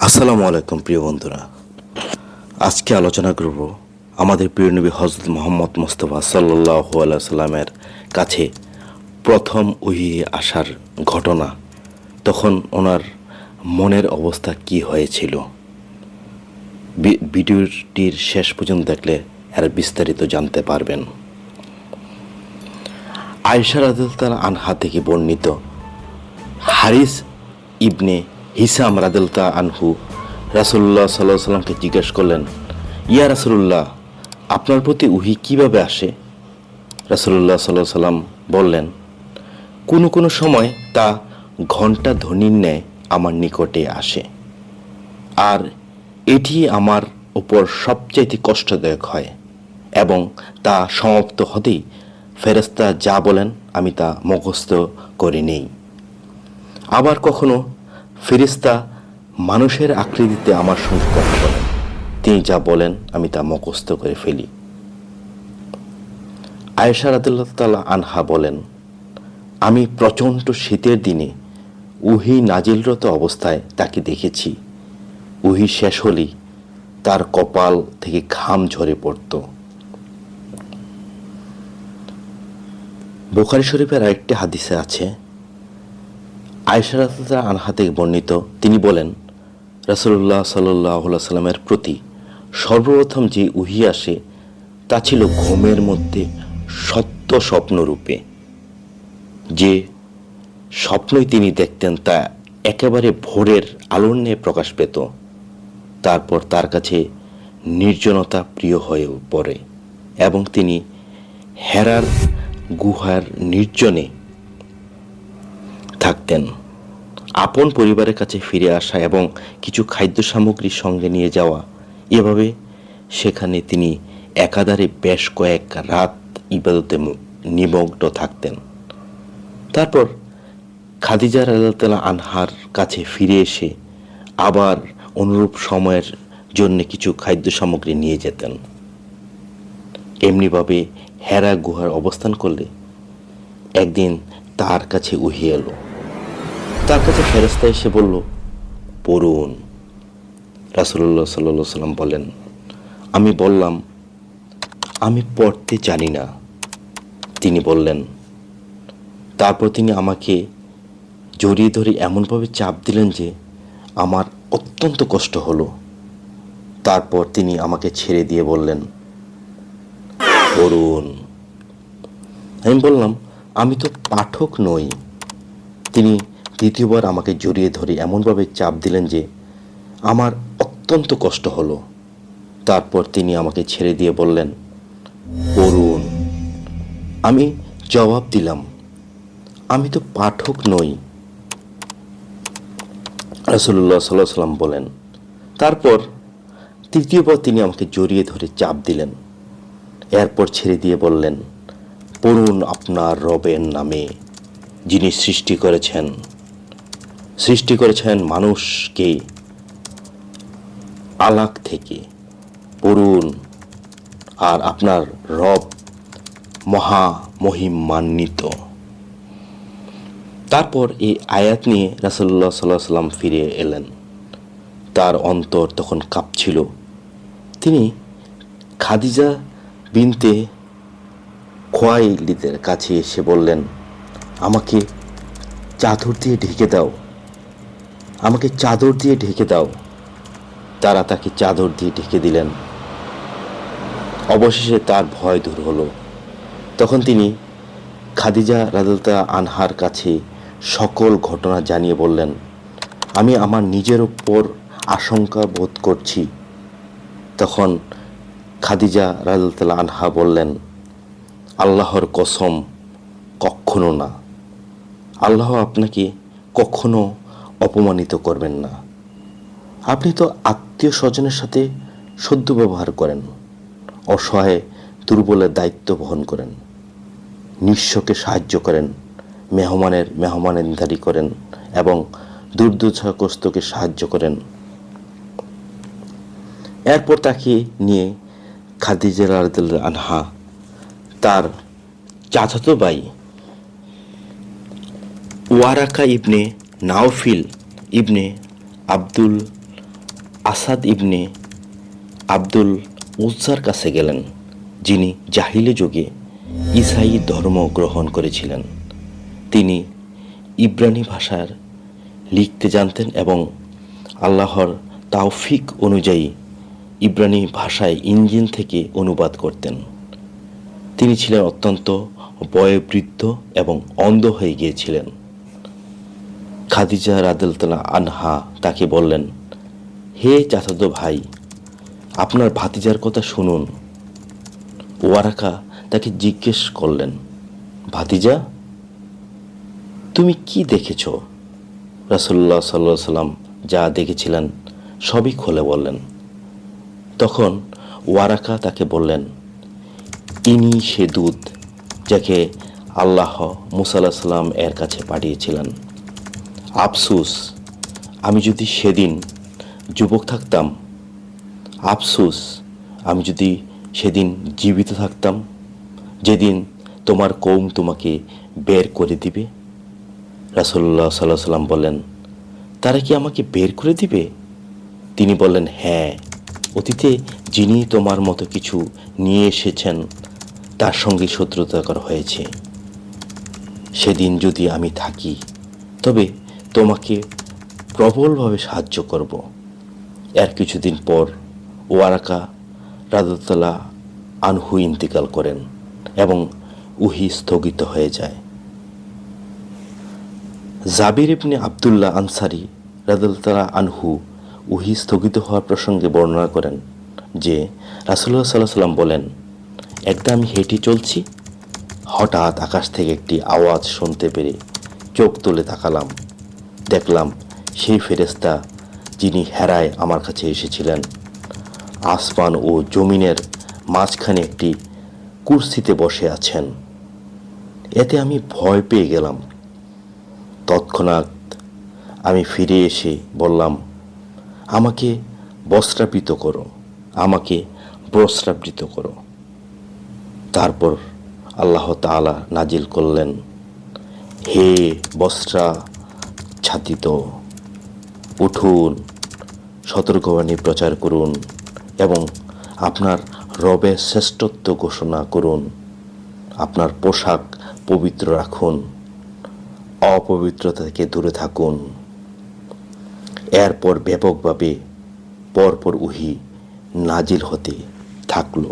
আসসালামু আলাইকুম প্রিয় বন্ধুরা। আজকে আলোচনা করব আমাদের প্রিয় নবী হযরত মুহাম্মদ মুস্তাফা সাল্লাল্লাহু আলাইহি সাল্লামের কাছে প্রথম ওহী আসার ঘটনা। তখন ওনার মনের অবস্থা কি হয়েছিল। ভিডিওটির শেষ পর্যন্ত দেখলে এর বিস্তারিত জানতে পারবেন। আয়েশা রাদিয়াল্লাহু আনহা থেকে বর্ণিত, হারিস ইবনে হিসাম রাদিয়াল্লাহু আনহু রাসূলুল্লাহ সাল্লাল্লাহু আলাইহি সাল্লামকে জিজ্ঞেস করলেন, ইয়া রাসূলুল্লাহ, আপনার প্রতি ওহী কিভাবে আসে? রাসূলুল্লাহ সাল্লাল্লাহু আলাইহি সাল্লাম বললেন, কোনো কোনো সময় তা ঘণ্টা ধ্বনির ন্যায় আমার নিকটে আসে, আর এটি আমার উপর সবচাইতে কষ্টদায়ক হয়, এবং তা সমাপ্ত হতেই ফেরেশতা যা বলেন আমি তা মুখস্থ করে নেই। আবার কখনো ফেরেশতা মানুষের আকৃতিতে আমার সঙ্গে কথা বলেন, তিনি যা বলেন আমি তা মুখস্থ করে ফেলি। আয়েশা রাদিয়াল্লাহু তাআলা আনহা বলেন, আমি প্রচণ্ড শীতের দিনে ওহী নাজিলরত অবস্থায় তাকে দেখেছি। ওহী শেষ হলেই তার কপাল থেকে ঘাম ঝরে পড়ত। বুখারী শরীফের আরেকটি হাদিসে আছে, আয়েশা রাদিয়াল্লাহু আনহা থেকে বর্ণিত, তিনি বলেন, রাসূলুল্লাহ সাল্লাল্লাহু আলাইহি সাল্লামের প্রতি সর্বপ্রথম যে ওহী আসে তা ছিল ঘুমের মধ্যে সত্য স্বপ্নরূপে। যে স্বপ্নই তিনি দেখতেন তা একেবারে ভোরের আলোর ন্যায় প্রকাশ পেত। তারপর তার কাছে নির্জনতা প্রিয় হয়ে পড়ে এবং তিনি হেরার গুহার নির্জনে থাকতেন। আপন পরিবারের কাছে ফিরে আসা এবং কিছু খাদ্য সামগ্রী সঙ্গে নিয়ে যাওয়া, এভাবে সেখানে তিনি একাধারে বেশ কয়েক রাত ইবাদতে নিমগ্ন থাকতেন। তারপর খাদিজা রাদিয়াল্লাহু আনহার কাছে ফিরে এসে আবার অনুরূপ সময়ের জন্য কিছু খাদ্য সামগ্রী নিয়ে যেতেন। এমনিভাবে হেরা গুহার অবস্থান করলে একদিন তার কাছে ওহী এলো। তার কাছে ফেরেশতা এসে বলল, পড়ুন। রাসূলুল্লাহ সাল্লাল্লাহু আলাইহি সাল্লাম বলেন, আমি বললাম, আমি পড়তে জানি না। তিনি বললেন, তারপর তিনি আমাকে জড়িয়ে ধরে এমনভাবে চাপ দিলেন যে আমার অত্যন্ত কষ্ট হলো। তারপর তিনি আমাকে ছেড়ে দিয়ে বললেন, পড়ুন। আমি বললাম, আমি তো পাঠক নই। তিনি দ্বিতীয়বার আমাকে জড়িয়ে ধরে এমনভাবে চাপ দিলেন যে আমার অত্যন্ত কষ্ট হলো। তারপর তিনি আমাকে ছেড়ে দিয়ে বললেন, পড়ুন। আমি জবাব দিলাম, আমি তো পাঠক নই। রাসূলুল্লাহ সাল্লাল্লাহু আলাইহি সাল্লাম বলেন, তারপর তৃতীয়বার তিনি আমাকে জড়িয়ে ধরে চাপ দিলেন। এরপর ছেড়ে দিয়ে বললেন, পড়ুন আপনার রবের নামে, যিনি সৃষ্টি করেছেন মানুষকে আলাক থেকে। পড়ুন, আর আপনার রব মহিমান্বিত। তারপর এই আয়াত নিয়ে রাসূলুল্লাহ সাল্লাল্লাহু আলাইহি সাল্লাম ফিরে এলেন। তার অন্তর তখন কাঁপছিল। তিনি খাদিজা বিনতে খুয়াইলিদের কাছে এসে বললেন, আমাকে চাদর দিয়ে ঢেকে দাও, আমাকে চাদর দিয়ে ঢেকে দাও। তারা তাকে চাদর দিয়ে ঢেকে দিলেন। অবশেষে তার ভয় দূর হলো। তখন তিনি খাদিজা রাদিয়াল্লাহু আনহার কাছে সকল ঘটনা জানিয়ে বললেন, আমি আমার নিজের উপর আশঙ্কা বোধ করছি। তখন খাদিজা রাদিয়াল্লাহু আনহা বললেন, আল্লাহর কসম, কখনো না। আল্লাহ আপনাকে কখনো অপমানিত করবেন না। আপনি তো আত্মীয় স্বজনের সাথে সদ্য ব্যবহার করেন, অসহায় দুর্বলের দায়িত্ব বহন করেন, নিঃস্বকে সাহায্য করেন, মেহমানদারি করেন এবং দুর্দশাগ্রস্তকে সাহায্য করেন। এরপর তাকে নিয়ে খাদিজা রাদিয়াল্লাহু আনহা তার চাচাতো ভাই ওয়ারাকা ইবনে নাওফিল ইবনে আব্দুল আসাদ ইবনে আব্দুল উজ্জার কাছে গেলেন, যিনি জাহিলি যুগে ঈসাই ধর্ম গ্রহণ করেছিলেন। তিনি ইব্রানি ভাষার লিখতে জানতেন এবং আল্লাহর তাওফিক অনুযায়ী ইব্রানি ভাষায় ইঞ্জিল থেকে অনুবাদ করতেন। তিনি ছিলেন অত্যন্ত বয়োবৃদ্ধ এবং অন্ধ হয়ে গিয়েছিলেন। খাদিজা রাদিয়াল্লাহু আনহা তাকে বললেন, হে চাচাতো ভাই, আপনার ভাতিজার কথা শুনুন। ওয়ারাকা তাকে জিজ্ঞেস করলেন, ভাতিজা, তুমি কি দেখেছ? রাসূলুল্লাহ সাল্লাল্লাহু আলাইহি সাল্লাম যা দেখেছিলেন সবই খুলে বললেন। তখন ওয়ারাকা তাকে বললেন, ইনি সে দূত যাকে আল্লাহ মুসা আলাইহিস সালাম এর কাছে পাঠিয়েছিলেন। আফসুস, আমি যদি সেদিন যুবক থাকতাম। আফসুস, আমি যদি সেদিন জীবিত থাকতাম, যেদিন তোমার কওম তোমাকে বের করে দিবে। রাসূলুল্লাহ সাল্লাল্লাহু আলাইহি সাল্লাম বললেন, তারা কি আমাকে বের করে দিবে? তিনি বললেন, হ্যাঁ, অতীতে যিনি তোমার মতো কিছু নিয়ে এসেছেন তার সঙ্গে শত্রুতা করা হয়েছে। সেদিন যদি আমি থাকি তবে তোমাকে প্রবলভাবে সাহায্য করব। এর কিছুদিন পর ওয়ারাকা রাদিয়াল্লাহু আনহু ইন্তেকাল করেন এবং উহি স্থগিত হয়ে যায়। জাবির ইবনে আব্দুল্লাহ আনসারী রাদিয়াল্লাহু আনহু উহি স্থগিত হওয়ার প্রসঙ্গে বর্ণনা করেন যে রাসূলুল্লাহ সাল্লাল্লাহু আলাইহি সাল্লাম বলেন, একদা আমি হেঁটে চলছি, হঠাৎ আকাশ থেকে একটি আওয়াজ শুনতে পেরে চোখ তুলে তাকালাম। দেখলাম সেই ফেরেশতা যিনি হেরায় আমার কাছে এসেছিলেন আসমান ও জমিনের মাঝখানে একটি কুরসিতে বসে আছেন। এতে আমি ভয় পেয়ে গেলাম। তৎক্ষণাৎ আমি ফিরে এসে বললাম, আমাকে বস্ত্রাবৃত করো, আমাকে বস্ত্রাবৃত করো। তারপর আল্লাহ তাআলা নাজিল করলেন, হে বস্ত্রাচ্ছাদিত, উঠুন, সতর্কবাণী প্রচার করুন এবং আপনার রবের শ্রেষ্ঠত্ব ঘোষণা করুন। আপনার পোশাক পবিত্র রাখুন, অপবিত্রতা থেকে দূরে থাকুন। এরপর ব্যাপকভাবে পরপর উহি নাজিল হতে থাকলো।